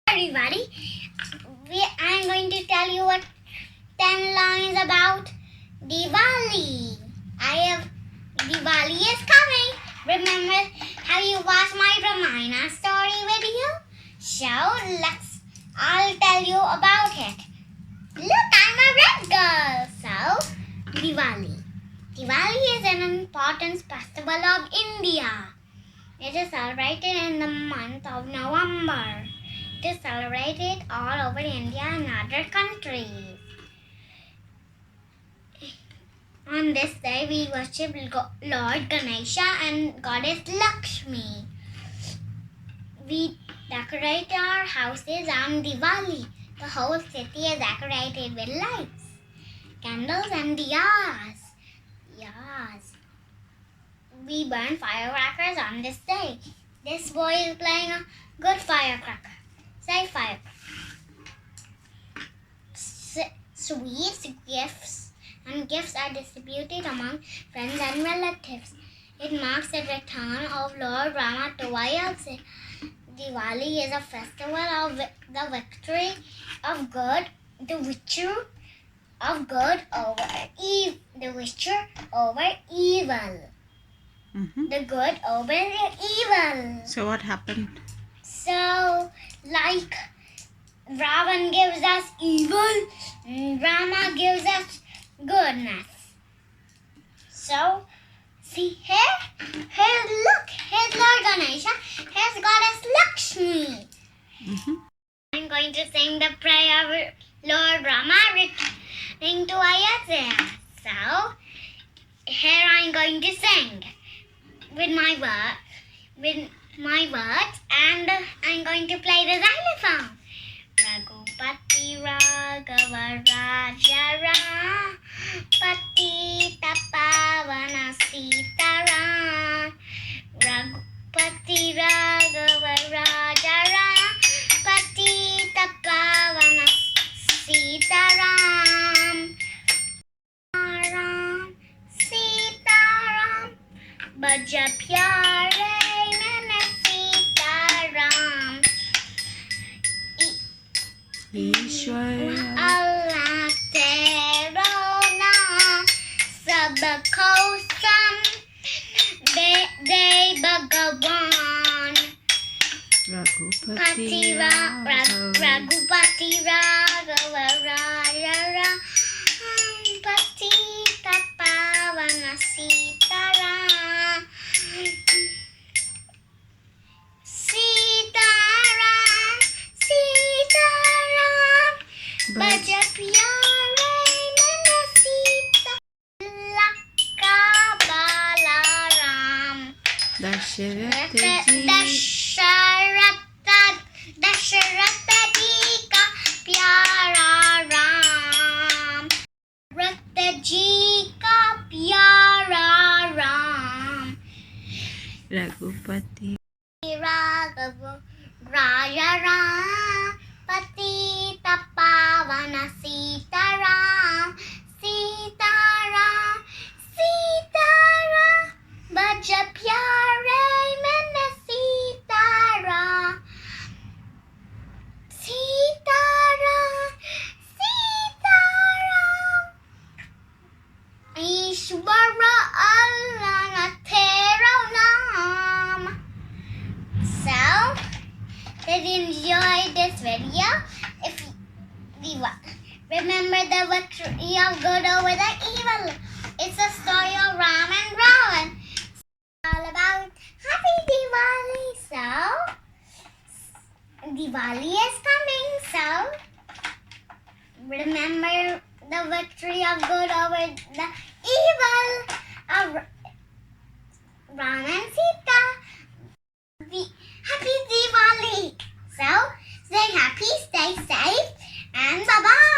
Everybody, I'm going to tell you what 10 lines about Diwali. Diwali is coming. Remember how you watched my Ramayana story video? So I'll tell you about it. Look, I'm a red girl. So, Diwali. Diwali is an important festival of India. It is celebrated in the month of November. It is celebrated all over India and other countries. On this day, we worship Lord Ganesha and Goddess Lakshmi. We decorate our houses on Diwali. The whole city is decorated with lights, candles and diyas. We burn firecrackers on this day. This boy is playing a good firecracker. Say firecracker. Sweets, gifts are distributed among friends and relatives. It marks the return of Lord Rama to Ayodhya. Diwali is a festival of the victory of good, the virtue of good over evil, the virtue over evil. The good over the evil. So what happened? So, like Ravan gives us evil, and Rama gives us goodness. So, see here, look, here's Lord Ganesha, here's Goddess Lakshmi. I'm going to sing the prayer of Lord Rama returning to Ayodhya. So, here I'm going to sing with my words, and I'm going to play the xylophone. Raghupati Raghav Raja Pati Tapavana Sitaram. Raghupati Raghav Raja Pati Tapavana Sitaram. Sitaram Baja Pyare Nana Sitaram. Ishwara Allah Tero Naam Sabko Sam De Bhagavan. Raghupati Raghav Raghupati Raghav Raja Pati Tapavana Sitaram. Sitaram Sitaram Baja Pyare Nana Sita Lakka Balaram. Dasharatha ji ka pyara Ram. Ratha ji ka pyara Ram. Raghupati Raghav Raja Ram Pati Tapavana Sitaram. Sitaram Sitaram Baja Pyare Mena Sitaram. Sitaram Sitaram Ishwara Allah Tero Naam. So, did you enjoy this video? If you remember the victory of good over the evil. It's a story of Ram and Ravan. It's all about Happy Diwali. So, Diwali is coming. So, remember the victory of good over the evil of Ram and Sita. Happy Diwali! So, stay happy, stay safe, and bye-bye!